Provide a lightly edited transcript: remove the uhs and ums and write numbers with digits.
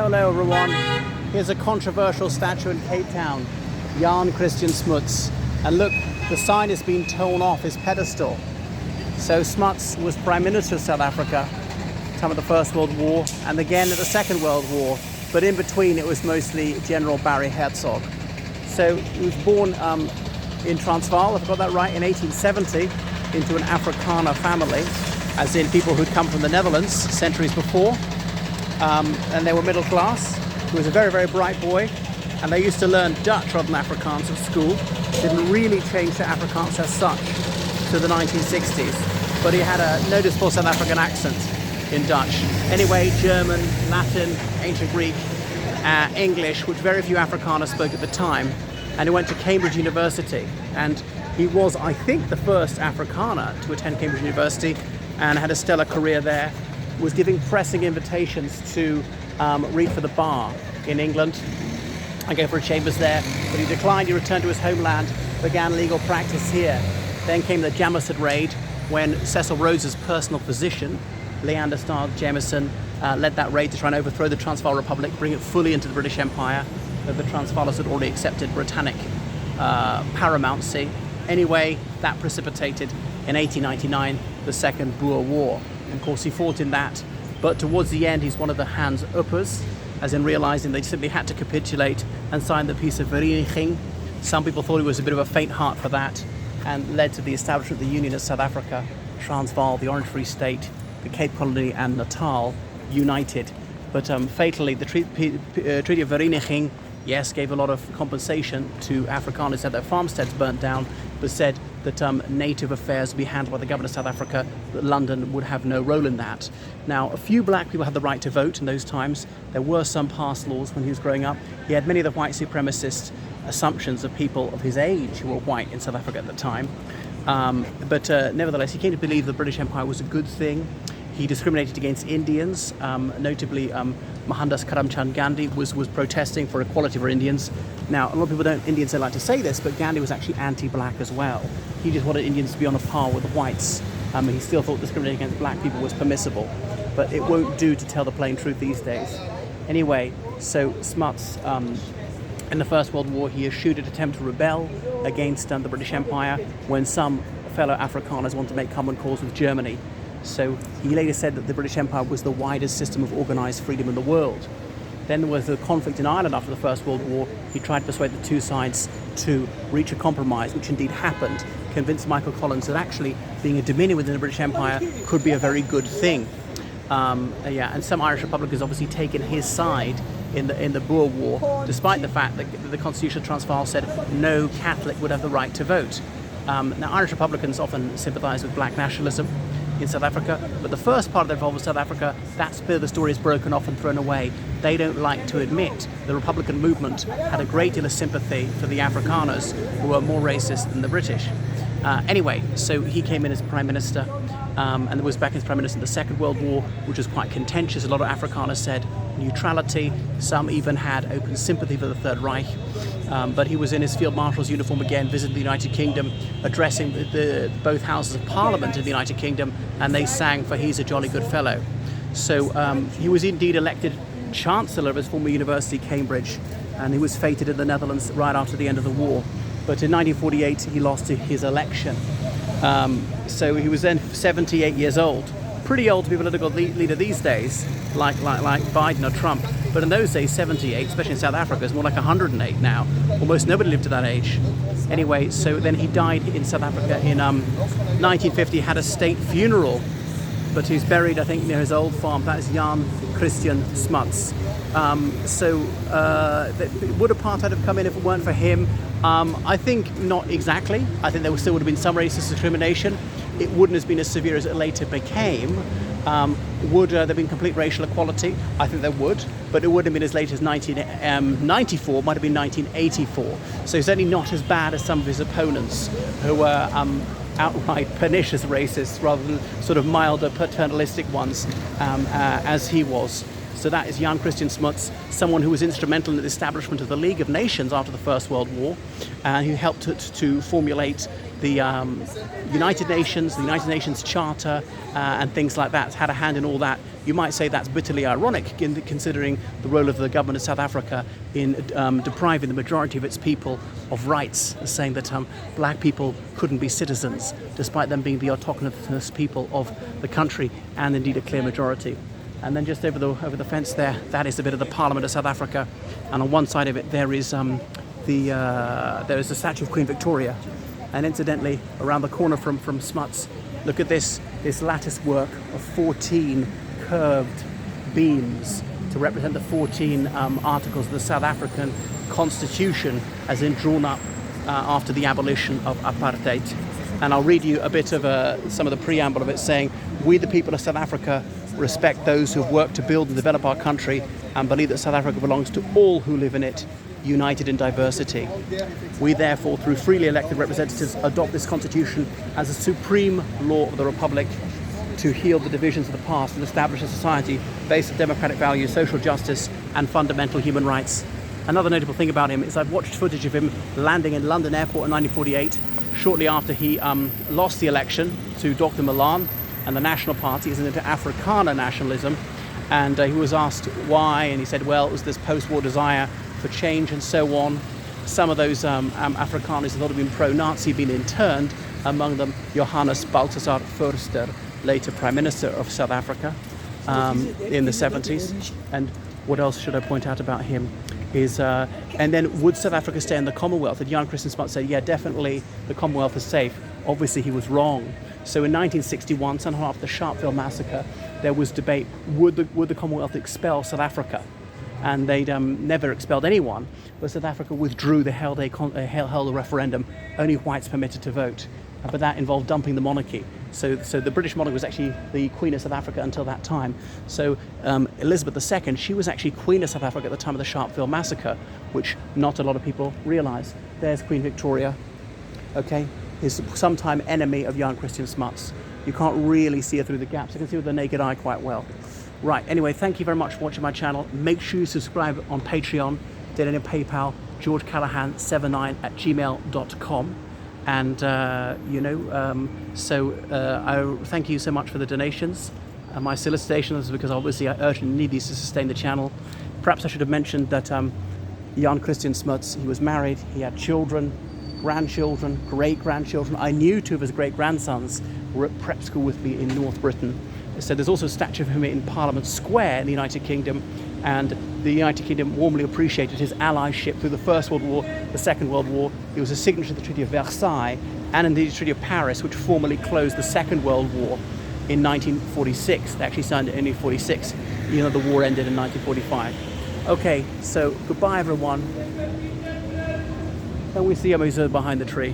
Hello everyone. Here's a controversial statue in Cape Town, Jan Christian Smuts. And look, the sign has been torn off his pedestal. So Smuts was Prime Minister of South Africa time of the First World War and again at the Second World War. But in between it was mostly General Barry Hertzog. So he was born in Transvaal, if I got that right, in 1870 into an Afrikaner family, as in people who'd come from the Netherlands centuries before. And they were middle class. He was a very, very bright boy. And they used to learn Dutch rather than Afrikaans at school. Didn't really change to Afrikaans as such to the 1960s. But he had a noticeable South African accent in Dutch. Anyway, German, Latin, ancient Greek, English, which very few Afrikaners spoke at the time. And he went to Cambridge University. And he was, I think, the first Afrikaner to attend Cambridge University and had a stellar career there. Was giving pressing invitations to read for the bar in England and go for a chambers there, but he declined. He returned to his homeland, began legal practice here. Then came the Jameson raid when Cecil Rhodes's personal physician, Leander Starr Jameson, led that raid to try and overthrow the Transvaal Republic, bring it fully into the British Empire. The Transvaalers had already accepted Britannic paramountcy. Anyway, that precipitated in 1899 the Second Boer War. Of course, he fought in that, but towards the end, he's one of the Hans Uppers, as in realizing they simply had to capitulate and sign the Peace of Vereniging. Some people thought he was a bit of a faint heart for that, and led to the establishment of the Union of South Africa, Transvaal, the Orange Free State, the Cape Colony, and Natal united. But fatally, the Treaty of Vereniging, yes, gave a lot of compensation to Afrikaners who had their farmsteads burnt down, but said that native affairs would be handled by the government of South Africa, that London would have no role in that. Now, a few black people had the right to vote in those times. There were some passed laws when he was growing up. He had many of the white supremacist assumptions of people of his age who were white in South Africa at the time. But nevertheless, he came to believe the British Empire was a good thing. He discriminated against Indians, notably Mohandas Karamchand Gandhi was protesting for equality for Indians. Now, a lot of people Indians don't like to say this, but Gandhi was actually anti-black as well. He just wanted Indians to be on a par with the whites. He still thought discriminating against black people was permissible, but it won't do to tell the plain truth these days. Anyway, so Smuts, in the First World War, he eschewed an attempt to rebel against the British Empire when some fellow Afrikaners wanted to make common cause with Germany. So he later said that the British Empire was the widest system of organised freedom in the world. Then there was the conflict in Ireland after the First World War. He tried to persuade the two sides to reach a compromise, which indeed happened, convinced Michael Collins that actually being a dominion within the British Empire could be a very good thing. And some Irish Republicans obviously taken his side in the Boer War, despite the fact that the Constitution of Transvaal said no Catholic would have the right to vote. Now, Irish Republicans often sympathise with black nationalism in South Africa, but the first part of their involvement with South Africa, that bit of the story is broken off and thrown away. They don't like to admit the Republican movement had a great deal of sympathy for the Afrikaners who were more racist than the British. Anyway, so he came in as Prime Minister and was back as Prime Minister in the Second World War, which was quite contentious. A lot of Afrikaners said neutrality. Some even had open sympathy for the Third Reich. But he was in his Field Marshal's uniform again, visiting the United Kingdom, addressing both houses of Parliament in the United Kingdom, and they sang for He's a Jolly Good Fellow. So he was indeed elected Chancellor of his former university, Cambridge, and he was fated in the Netherlands right after the end of the war. But in 1948, he lost his election. So he was then 78 years old. Pretty old to be a political leader these days, like Biden or Trump. But in those days, 78, especially in South Africa, is more like 108 now. Almost nobody lived to that age. Anyway, so then he died in South Africa in 1950, had a state funeral, but he's buried, I think, near his old farm. That is Jan Christian Smuts. Would apartheid have come in if it weren't for him? I think not exactly. I think there still would have been some racist discrimination. It wouldn't have been as severe as it later became. Would there have been complete racial equality? I think there would, but it wouldn't have been as late as 1994, might have been 1984. So certainly not as bad as some of his opponents who were outright pernicious racists rather than sort of milder paternalistic ones as he was. So that is Jan Christian Smuts, someone who was instrumental in the establishment of the League of Nations after the First World War, and who helped to formulate the United Nations Charter, and things like that. Had a hand in all that. You might say that's bitterly ironic, considering the role of the government of South Africa in depriving the majority of its people of rights, saying that black people couldn't be citizens, despite them being the autochthonous people of the country, and indeed a clear majority. And then just over the fence there, that is a bit of the Parliament of South Africa, and on one side of it there is there is the statue of Queen Victoria, and incidentally, around the corner from Smuts, look at this lattice work of 14 curved beams to represent the 14 articles of the South African Constitution, as in drawn up after the abolition of apartheid. And I'll read you a bit of some of the preamble of it, saying, "We, the people of South Africa, respect those who have worked to build and develop our country and believe that South Africa belongs to all who live in it, united in diversity. We therefore, through freely elected representatives, adopt this constitution as a supreme law of the Republic to heal the divisions of the past and establish a society based on democratic values, social justice and fundamental human rights." Another notable thing about him is I've watched footage of him landing in London Airport in 1948, shortly after he lost the election to Dr. Milan and the National Party. He's into Afrikaner nationalism, and he was asked why, and he said, well, it was this post-war desire for change and so on. Some of those Afrikaners who thought had been pro-Nazi been interned, among them Johannes Balthasar Forster, later Prime Minister of South Africa in the 70s. And what else should I point out about him is, and then would South Africa stay in the Commonwealth? And Jan Christian Smuts said, yeah, definitely the Commonwealth is safe. Obviously he was wrong. So in 1961, somehow after the Sharpeville massacre, there was debate, would the Commonwealth expel South Africa? And they'd never expelled anyone, but South Africa withdrew. They held a referendum, only whites permitted to vote, but that involved dumping the monarchy. So the British monarch was actually the Queen of South Africa until that time. So Elizabeth II, she was actually Queen of South Africa at the time of the Sharpeville massacre, which not a lot of people realise. There's Queen Victoria, okay, is sometime enemy of Jan Christian Smuts. You can't really see her through the gaps. You can see with the naked eye quite well. Right, anyway, thank you very much for watching my channel. Make sure you subscribe on Patreon, donate on PayPal, georgecallahan79@gmail.com. And, I thank you so much for the donations. My solicitation is because obviously I urgently need these to sustain the channel. Perhaps I should have mentioned that Jan Christian Smuts, he was married, he had children, grandchildren, great-grandchildren. I knew two of his great-grandsons were at prep school with me in North Britain. So there's also a statue of him in Parliament Square in the United Kingdom, and the United Kingdom warmly appreciated his allyship through the First World War, the Second World War. He was a signatory to the Treaty of Versailles and indeed the Treaty of Paris, which formally closed the Second World War in 1946. They actually signed it in 1946, even though the war ended in 1945. Okay, so goodbye everyone. And we see him behind the tree.